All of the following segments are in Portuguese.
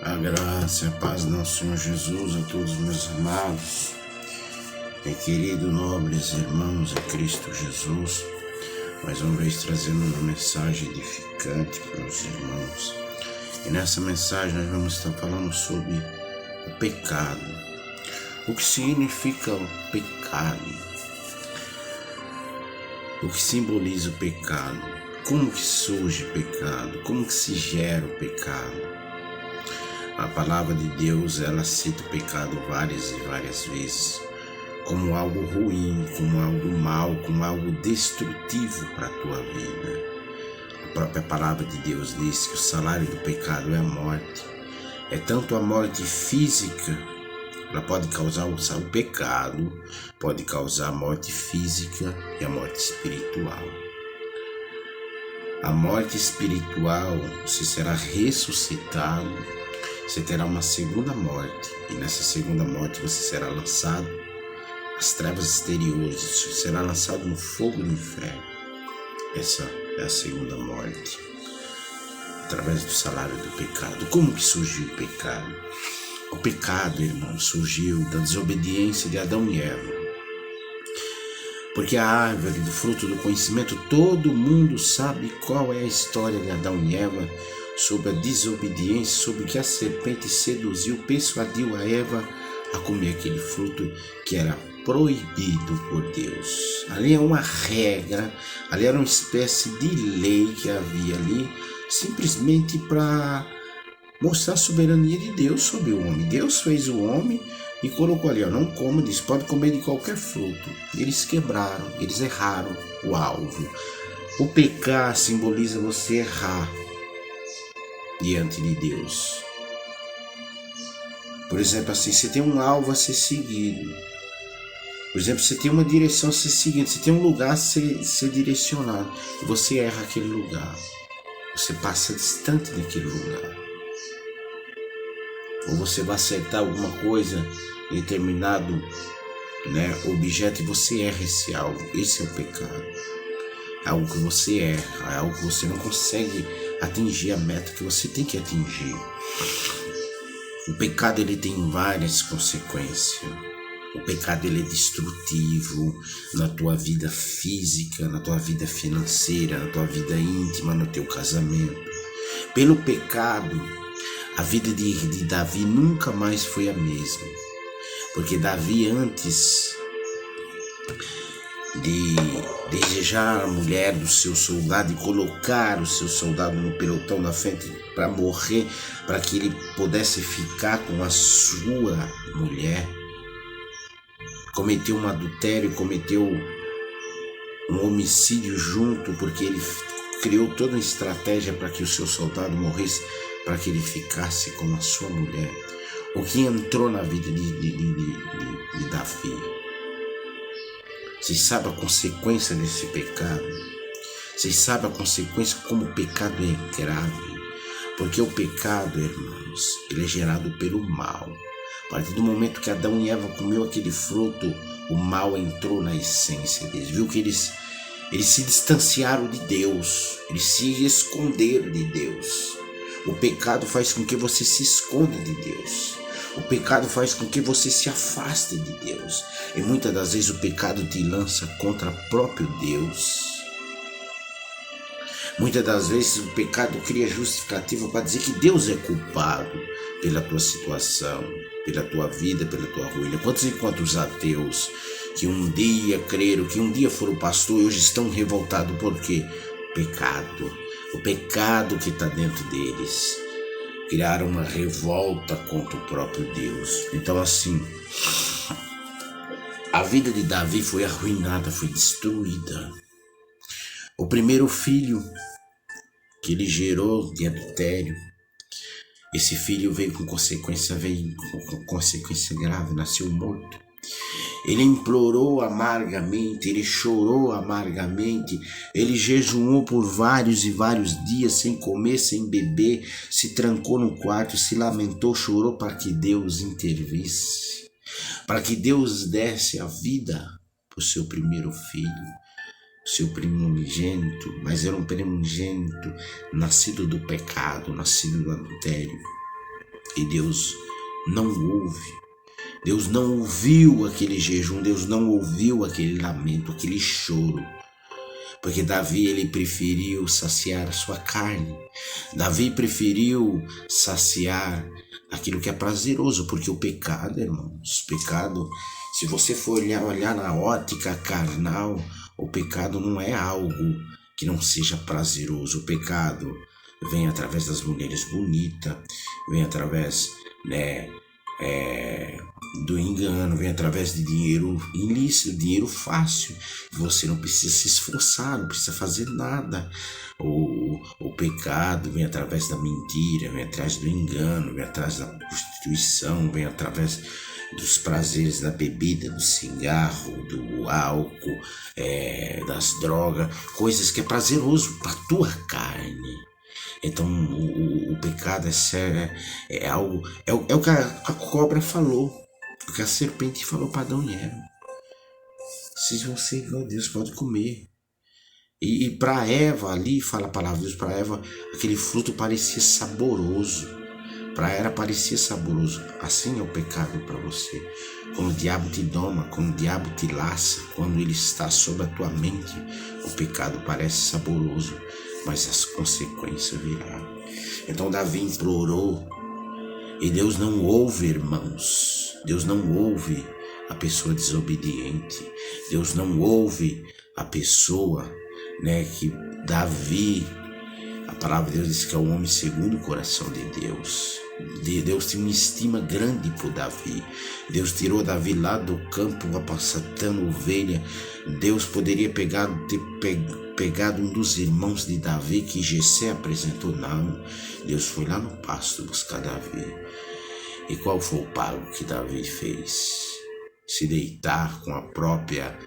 A graça e a paz do nosso Senhor Jesus a todos meus amados e queridos nobres irmãos em Cristo Jesus, mais uma vez trazendo uma mensagem edificante para os irmãos. E nessa mensagem nós vamos estar falando sobre o pecado. O que significa o pecado? O que simboliza o pecado? Como que surge o pecado? Como que se gera o pecado? A palavra de Deus, ela cita o pecado várias e várias vezes como algo ruim, como algo mal, como algo destrutivo para a tua vida. A própria palavra de Deus diz que o salário do pecado é a morte. É tanto a morte física, ela pode causar o pecado, pode causar a morte física e a morte espiritual. A morte espiritual, você será ressuscitado, você terá uma segunda morte, e nessa segunda morte você será lançado às trevas exteriores, você será lançado no fogo do inferno. Essa é a segunda morte, através do salário do pecado. Como que surgiu o pecado? O pecado, irmão, surgiu da desobediência de Adão e Eva. Porque a árvore do fruto do conhecimento, todo mundo sabe qual é a história de Adão e Eva, sobre a desobediência, sobre que a serpente seduziu, persuadiu a Eva a comer aquele fruto que era proibido por Deus. Ali é uma regra, ali era uma espécie de lei que havia ali, simplesmente para mostrar a soberania de Deus sobre o homem. Deus fez o homem e colocou ali, não coma, disse, pode comer de qualquer fruto. Eles quebraram, eles erraram o alvo. O pecar simboliza você errar diante de Deus. Por exemplo, assim, você tem um alvo a ser seguido. Por exemplo, você tem uma direção a ser seguida, você tem um lugar a ser direcionado, e você erra aquele lugar. Você passa distante daquele lugar. Ou você vai acertar alguma coisa em determinado objeto e você erra esse alvo. Esse é o pecado. É algo que você erra, é algo que você não consegue atingir a meta que você tem que atingir. O pecado, ele tem várias consequências. O pecado, ele é destrutivo na tua vida física, na tua vida financeira, na tua vida íntima, no teu casamento. Pelo pecado, a vida de Davi nunca mais foi a mesma. Porque Davi, antes de desejar a mulher do seu soldado e colocar o seu soldado no pelotão da frente para morrer, para que ele pudesse ficar com a sua mulher, cometeu um adultério, cometeu um homicídio junto, porque ele criou toda uma estratégia para que o seu soldado morresse, para que ele ficasse com a sua mulher. O que entrou na vida de Davi? Vocês sabem a consequência desse pecado? Vocês sabem a consequência como o pecado é grave? Porque o pecado, irmãos, ele é gerado pelo mal. A partir do momento que Adão e Eva comeu aquele fruto, o mal entrou na essência deles. Viu que eles se distanciaram de Deus, eles se esconderam de Deus. O pecado faz com que você se esconda de Deus. O pecado faz com que você se afaste de Deus. E muitas das vezes o pecado te lança contra o próprio Deus. Muitas das vezes o pecado cria justificativa para dizer que Deus é culpado pela tua situação, pela tua vida, pela tua ruína. Quantos e quantos ateus que um dia creram, que um dia foram pastor e hoje estão revoltados por quê? Pecado. O pecado que está dentro deles. Criaram uma revolta contra o próprio Deus. Então assim, a vida de Davi foi arruinada, foi destruída. O primeiro filho que ele gerou de adultério, esse filho veio com consequência grave, nasceu morto. Ele implorou amargamente, ele chorou amargamente, ele jejuou por vários e vários dias, sem comer, sem beber, se trancou no quarto, se lamentou, chorou para que Deus intervisse, para que Deus desse a vida para o seu primeiro filho, seu primogênito, mas era um primogênito nascido do pecado, nascido do adultério. E Deus não ouve. Deus não ouviu aquele jejum, Deus não ouviu aquele lamento, aquele choro. Porque Davi, ele preferiu saciar a sua carne. Davi preferiu saciar aquilo que é prazeroso, porque o pecado, irmãos, pecado, se você for olhar na ótica carnal, o pecado não é algo que não seja prazeroso. O pecado vem através das mulheres bonitas, vem através, do engano, vem através de dinheiro ilícito, dinheiro fácil. Você não precisa se esforçar, não precisa fazer nada. O pecado vem através da mentira, vem atrás do engano, vem atrás da prostituição, vem através dos prazeres da bebida, do cigarro, do álcool, das drogas, coisas que é prazeroso para a tua carne. Então o pecado é algo, é o que a cobra falou, o que a serpente falou para Adão e Eva. Se você é igual a Deus, pode comer. E para Eva ali, fala a palavra de Deus, para Eva aquele fruto parecia saboroso. Para ela parecia saboroso. Assim é o pecado para você. Quando o diabo te doma, quando o diabo te laça, quando ele está sobre a tua mente, o pecado parece saboroso, mas as consequências virão. Então Davi implorou, e Deus não ouve, irmãos. Deus não ouve a pessoa desobediente. Deus não ouve a pessoa, que Davi, a palavra de Deus diz que é o homem segundo o coração de Deus. Deus tinha uma estima grande por Davi. Deus tirou Davi lá do campo apacentando ovelha. Deus poderia ter pegado um dos irmãos de Davi que Jessé apresentou. Não, Deus foi lá no pasto buscar Davi. E qual foi o pago que Davi fez? Se deitar com a própria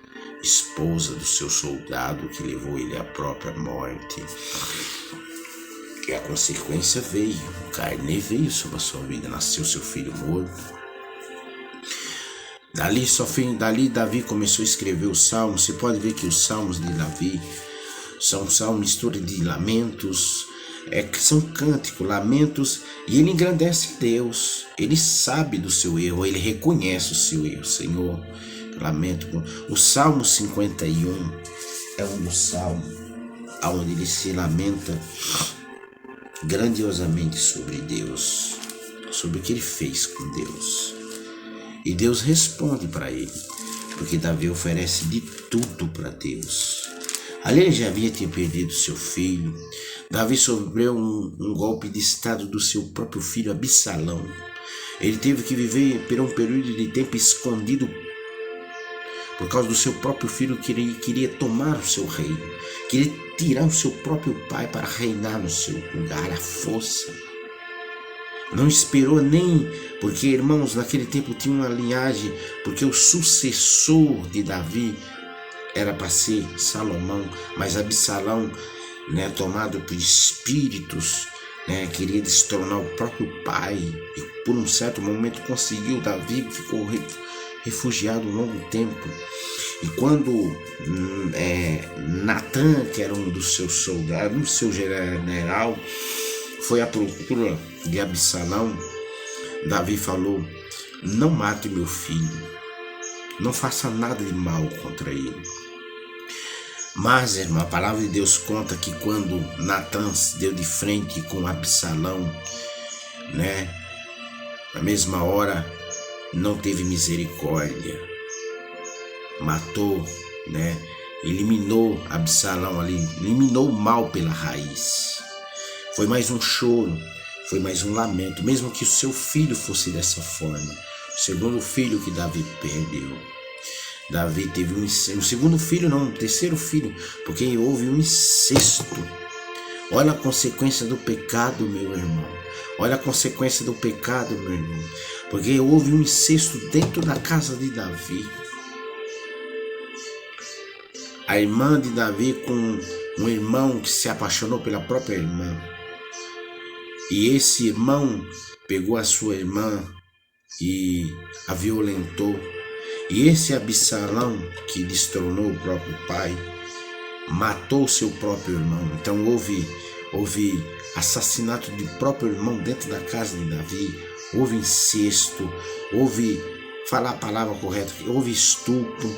esposa do seu soldado que levou ele à própria morte. E a consequência veio, o carne veio sobre a sua vida, nasceu seu filho morto. Dali Davi começou a escrever os salmos. Você pode ver que os salmos de Davi são mistura de lamentos, que são cânticos, lamentos, e ele engrandece Deus. Ele sabe do seu erro, ele reconhece o seu erro. Senhor, lamento. O Salmo 51 é um dos salmos onde ele se lamenta grandiosamente sobre Deus, sobre o que ele fez com Deus. E Deus responde para ele, porque Davi oferece de tudo para Deus. Ali ele já havia perdido seu filho. Davi sofreu um golpe de estado do seu próprio filho Absalão. Ele teve que viver por um período de tempo escondido por causa do seu próprio filho, que ele queria tomar o seu reino, queria tirar o seu próprio pai para reinar no seu lugar, à força. Não esperou nem, porque irmãos, naquele tempo tinha uma linhagem, porque o sucessor de Davi era para ser Salomão, mas Absalão, tomado por espíritos, queria destronar o próprio pai, e por um certo momento conseguiu. Davi ficou refugiado um longo tempo. E quando Natan, que era um dos seus soldados, um seu general, foi à procura de Absalão, Davi falou: não mate meu filho, não faça nada de mal contra ele. Mas, irmão, a palavra de Deus conta que quando Natan se deu de frente com Absalão, na mesma hora não teve misericórdia, matou, eliminou Absalão ali, eliminou o mal pela raiz. Foi mais um choro, foi mais um lamento, mesmo que o seu filho fosse dessa forma. O segundo filho que Davi perdeu. Davi teve um segundo filho, não, um terceiro filho, porque houve um incesto. Olha a consequência do pecado, meu irmão. Olha a consequência do pecado, meu irmão. Porque houve um incesto dentro da casa de Davi. A irmã de Davi com um irmão que se apaixonou pela própria irmã. E esse irmão pegou a sua irmã e a violentou. E esse Absalão, que destronou o próprio pai, matou seu próprio irmão. Então houve assassinato de próprio irmão dentro da casa de Davi. houve incesto, houve falar a palavra correta, houve estupro,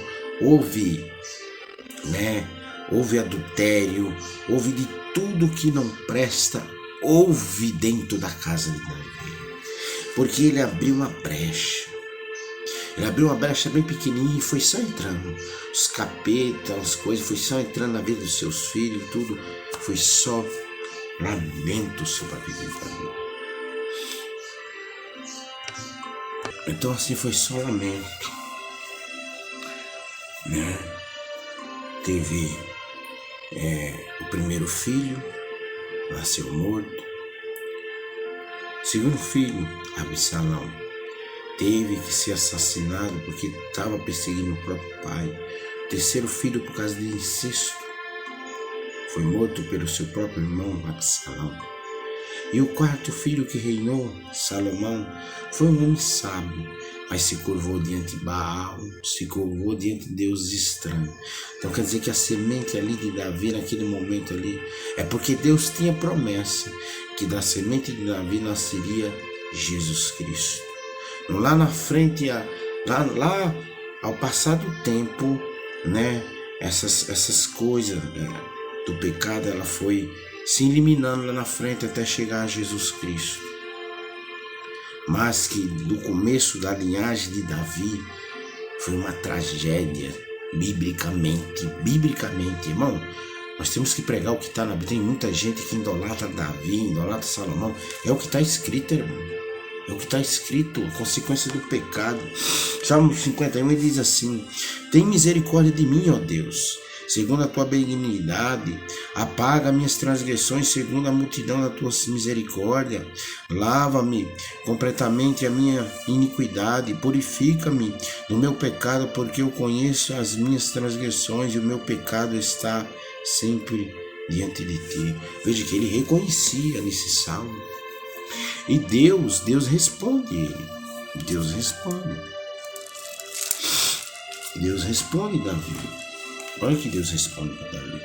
houve, houve adultério, houve de tudo que não presta, houve dentro da casa de Davi. Porque ele abriu uma brecha. Ele abriu uma brecha bem pequenininha e foi só entrando. Os capetas, as coisas, foi só entrando na vida dos seus filhos, tudo. Foi só lamento sobre a vida de Davi. Então assim foi só lamento. Teve o primeiro filho, nasceu morto. O segundo filho, Absalão, teve que ser assassinado porque estava perseguindo o próprio pai. O terceiro filho, por causa de incesto, foi morto pelo seu próprio irmão Absalão. E o quarto filho que reinou, Salomão, foi um homem sábio, mas se curvou diante de Baal, se curvou diante de deuses estranhos. Então quer dizer que a semente ali de Davi, naquele momento ali, é porque Deus tinha promessa que da semente de Davi nasceria Jesus Cristo. Então, lá na frente, lá ao passar do tempo, essas coisas do pecado, ela foi se eliminando lá na frente até chegar a Jesus Cristo. Mas que do começo da linhagem de Davi foi uma tragédia, biblicamente, irmão. Nós temos que pregar o que está na Bíblia. Tem muita gente que idolatra Davi, idolatra Salomão. É o que está escrito, irmão. É o que está escrito, a consequência do pecado. Salmo 51 ele diz assim: tem misericórdia de mim, ó Deus, segundo a tua benignidade, apaga minhas transgressões segundo a multidão da tua misericórdia. Lava-me completamente a minha iniquidade, purifica-me do meu pecado, porque eu conheço as minhas transgressões e o meu pecado está sempre diante de ti. Veja que ele reconhecia nesse salmo. E Deus responde ele. Deus responde Davi. Olha que Deus responde para Davi.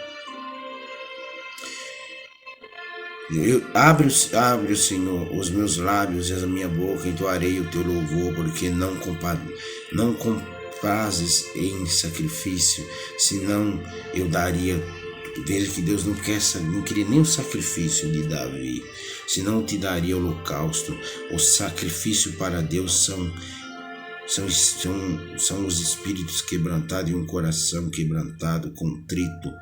Abre, Senhor, os meus lábios e a minha boca, entoarei o teu louvor, porque não comprazes em sacrifício, senão eu daria. Veja que Deus não queria nem o sacrifício de Davi, senão te daria holocausto. O sacrifício para Deus são os espíritos quebrantados e um coração quebrantado, contrito,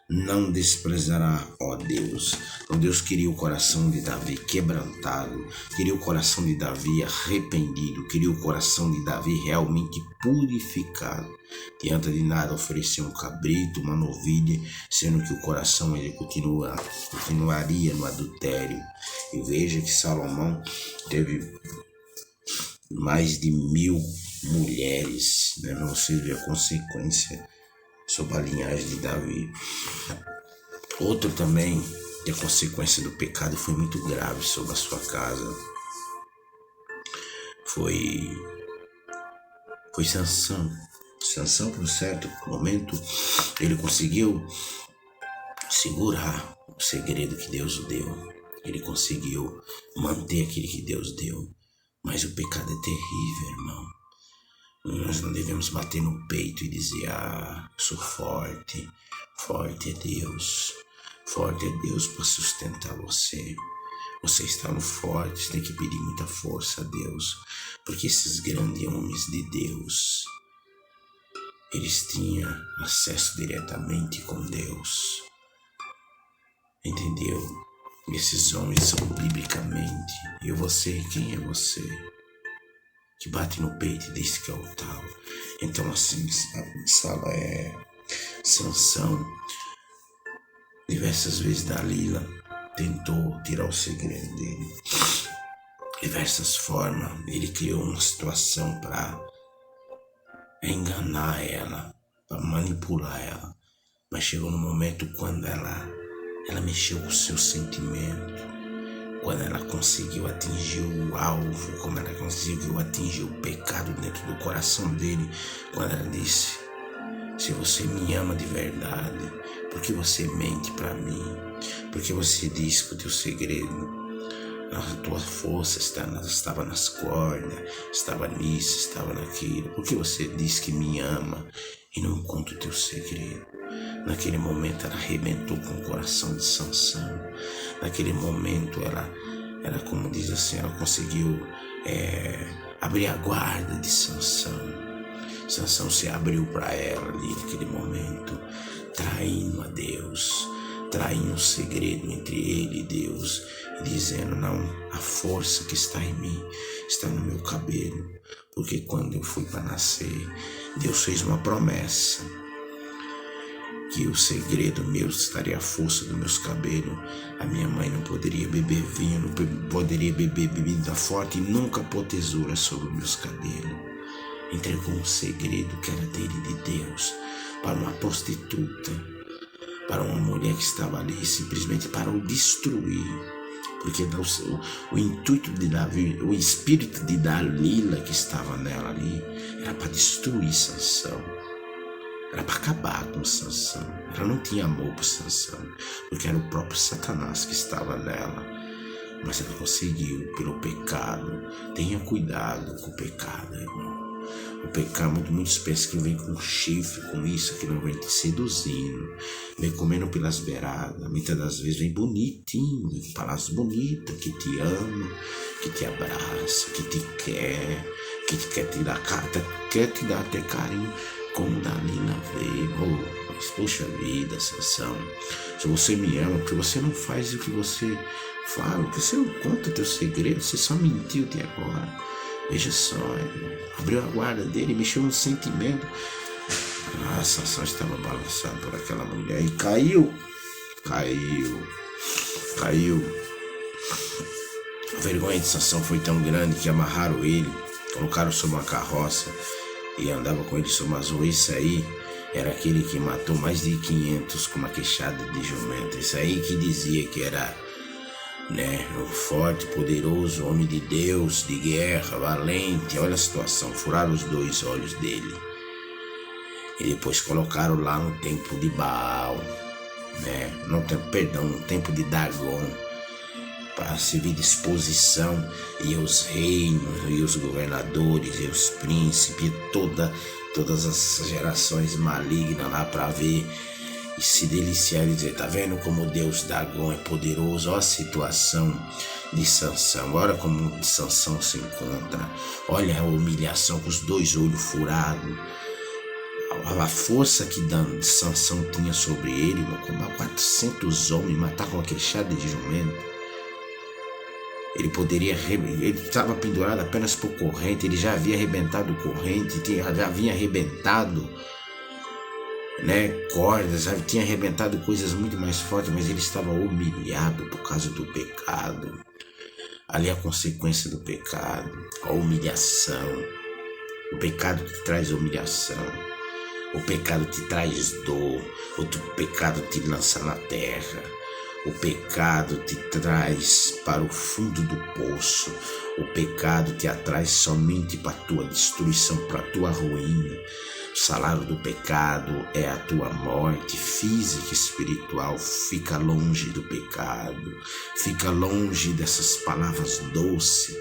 não desprezará, ó Deus. Então Deus queria o coração de Davi quebrantado, queria o coração de Davi arrependido, queria o coração de Davi realmente purificado. Diante de nada oferecer um cabrito, uma novilha, sendo que o coração ele continuaria no adultério. E veja que Salomão teve mais de 1000 mulheres, Você vê a consequência sobre a linhagem de Davi. Outro também, que a consequência do pecado foi muito grave sobre a sua casa, foi Sansão. Sansão, por um certo momento, ele conseguiu segurar o segredo que Deus o deu. Ele conseguiu manter aquilo que Deus deu. Mas o pecado é terrível, irmão. Nós não devemos bater no peito e dizer: eu sou forte. Forte é Deus. Forte é Deus para sustentar você. Você está no forte, você tem que pedir muita força a Deus. Porque esses grandes homens de Deus, eles tinham acesso diretamente com Deus. Entendeu? Esses homens são biblicamente. E você, quem é você? Que bate no peito e diz que é o tal. Então assim, Sansão, diversas vezes Dalila tentou tirar o segredo dele. Diversas formas, ele criou uma situação para enganar ela, para manipular ela. Mas chegou no momento quando ela mexeu com o seu sentimento, quando ela conseguiu atingir o alvo, como ela conseguiu atingir o pecado dentro do coração dele, quando ela disse: se você me ama de verdade, por que você mente para mim? Por que você diz que o teu segredo A tua força estava nas cordas, estava nisso, estava naquilo. Porque você diz que me ama e não conta o teu segredo. Naquele momento ela arrebentou com o coração de Sansão. Naquele momento ela, como diz assim, ela conseguiu abrir a guarda de Sansão. Sansão se abriu para ela ali naquele momento, traindo a Deus, traindo um segredo entre ele e Deus, e dizendo: não, a força que está em mim está no meu cabelo, porque quando eu fui para nascer, Deus fez uma promessa, que o segredo meu estaria a força dos meus cabelos. A minha mãe não poderia beber vinho, não poderia beber bebida forte e nunca pôr tesoura sobre os meus cabelos. Entregou um segredo que era dele, de Deus, para uma prostituta, para uma mulher que estava ali simplesmente para o destruir. Porque o intuito de Davi, o espírito de Dalila que estava nela ali, era para destruir Sansão. Era para acabar com Sansão. Ela não tinha amor por Sansão, porque era o próprio Satanás que estava nela. Mas ela conseguiu pelo pecado. Tenha cuidado com o pecado, irmão. O pecado, muitos pensam que vem com chifre, com isso, que não vem te seduzindo, vem comendo pelas beiradas, muitas das vezes vem bonitinho, com palavras bonitas, que te ama, que te abraça, que te quer te dar carta, quer te dar até carinho, como Dalila veio. Mas poxa vida, Sansão, se você me ama, porque você não faz o que você fala, porque você não conta o teu segredo, você só mentiu até agora. Veja só, abriu a guarda dele, mexeu no sentimento. Sansão estava balançado por aquela mulher e caiu. A vergonha de Sansão foi tão grande que amarraram ele, colocaram sobre uma carroça e andava com ele sobre as ruas. Isso aí era aquele que matou mais de 500 com uma queixada de jumento. Isso aí que dizia que era, um forte, poderoso, homem de Deus, de guerra, valente. Olha a situação, furaram os 2 olhos dele. E depois colocaram lá no templo de Baal, no templo de Dagon, para servir de exposição, e os reinos, e os governadores, e os príncipes, e todas as gerações malignas lá para ver e se deliciar e dizer: tá vendo como Deus Dagon é poderoso? Olha a situação de Sansão, olha como Sansão se encontra, olha a humilhação com os 2 olhos furados, a força que Sansão tinha sobre ele, como 400 homens, matar com uma queixada de jumento. Ele estava pendurado apenas por corrente, ele já havia arrebentado corrente, já havia arrebentado cordas, já tinha arrebentado coisas muito mais fortes, mas ele estava humilhado por causa do pecado. Ali a consequência do pecado, a humilhação. O pecado te traz humilhação, o pecado te traz dor, o pecado te lança na terra. O pecado te traz para o fundo do poço. O pecado te atrai somente para a tua destruição, para a tua ruína. O salário do pecado é a tua morte física e espiritual. Fica longe do pecado. Fica longe dessas palavras doces.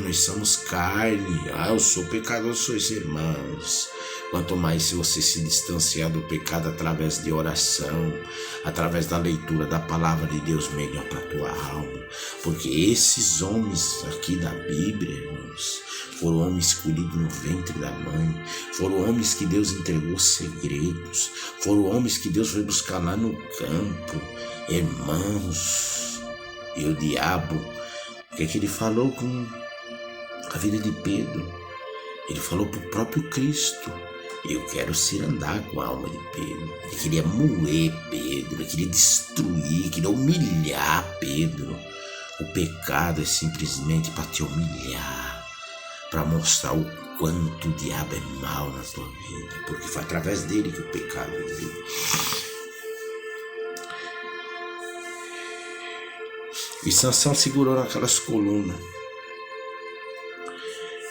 Nós somos carne. Eu sou pecador, sois irmãos. Quanto mais se você se distanciar do pecado através de oração, através da leitura da palavra de Deus, melhor para a tua alma. Porque esses homens aqui da Bíblia, irmãos, foram homens escolhidos no ventre da mãe, foram homens que Deus entregou segredos, foram homens que Deus foi buscar lá no campo, irmãos. E o diabo, o que é que ele falou com a vida de Pedro? Ele falou para o próprio Cristo: eu quero andar com a alma de Pedro. Ele queria moer Pedro, ele queria destruir, queria humilhar Pedro. O pecado é simplesmente para te humilhar, para mostrar o quanto o diabo é mau na tua vida, porque foi através dele que o pecado veio. E Sansão segurou naquelas colunas.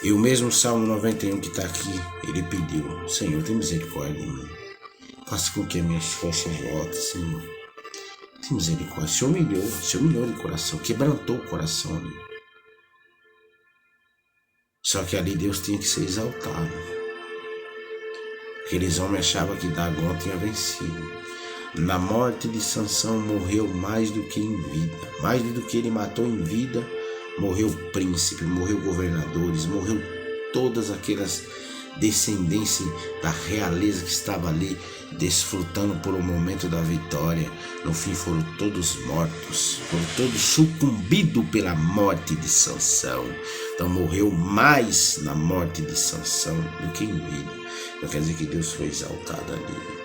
E o mesmo Salmo 91 que está aqui, ele pediu: Senhor, tem misericórdia de mim. Faça com que as minhas forças voltem, Senhor. Tem misericórdia. Se humilhou de coração, quebrantou o coração ali. Só que ali Deus tinha que ser exaltado. Aqueles homens achavam que Dagom tinha vencido. Na morte de Sansão morreu mais do que em vida. Mais do que ele matou em vida, morreu príncipe, morreu governadores, morreu todas aquelas descendências da realeza que estava ali desfrutando por um momento da vitória. No fim foram todos mortos, foram todos sucumbidos pela morte de Sansão. Então morreu mais na morte de Sansão do que em vida. Não quer dizer que Deus foi exaltado ali.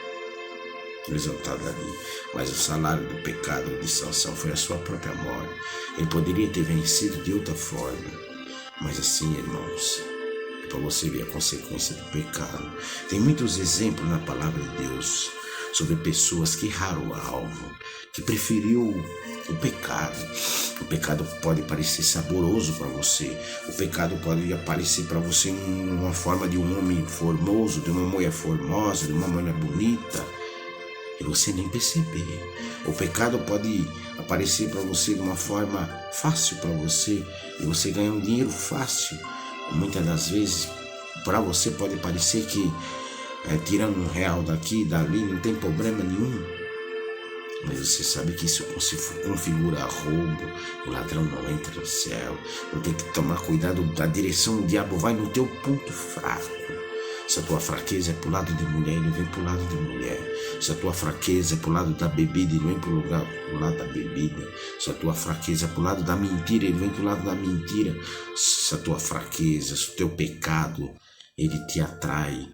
Mas o salário do pecado de Sansão foi a sua própria morte. Ele poderia ter vencido de outra forma, mas assim, irmãos, é para você ver a consequência do pecado. Tem muitos exemplos na palavra de Deus sobre pessoas que erraram o alvo, que preferiu o pecado. O pecado pode parecer saboroso para você. O pecado pode aparecer para você em uma forma de um homem formoso, de uma mulher formosa, de uma mulher bonita, e você nem perceber. O pecado pode aparecer para você de uma forma fácil para você, e você ganhar um dinheiro fácil. Muitas das vezes para você pode parecer que tirando R$1 daqui e dali não tem problema nenhum, mas você sabe que isso configura roubo. O ladrão não entra no céu. Não tem que tomar cuidado da direção. O diabo vai no teu ponto fraco. Se a tua fraqueza é pro lado de mulher, ele vem pro lado de mulher. Se a tua fraqueza é pro lado da bebida, ele vem pro lado da bebida. Se a tua fraqueza é pro lado da mentira, ele vem pro lado da mentira. Se a tua fraqueza, se o teu pecado, ele te atrai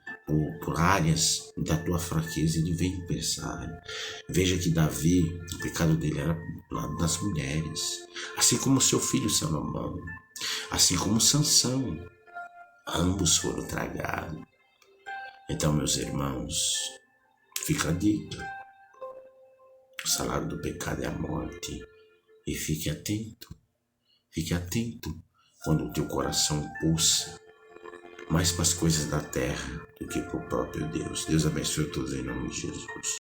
por áreas da tua fraqueza, ele vem pra essa área. Veja que Davi, o pecado dele era pro lado das mulheres. Assim como seu filho Salomão, assim como Sansão, ambos foram tragados. Então, meus irmãos, fica a dica. O salário do pecado é a morte. E fique atento quando o teu coração pulsa mais para as coisas da terra do que para o próprio Deus. Deus abençoe a todos em nome de Jesus.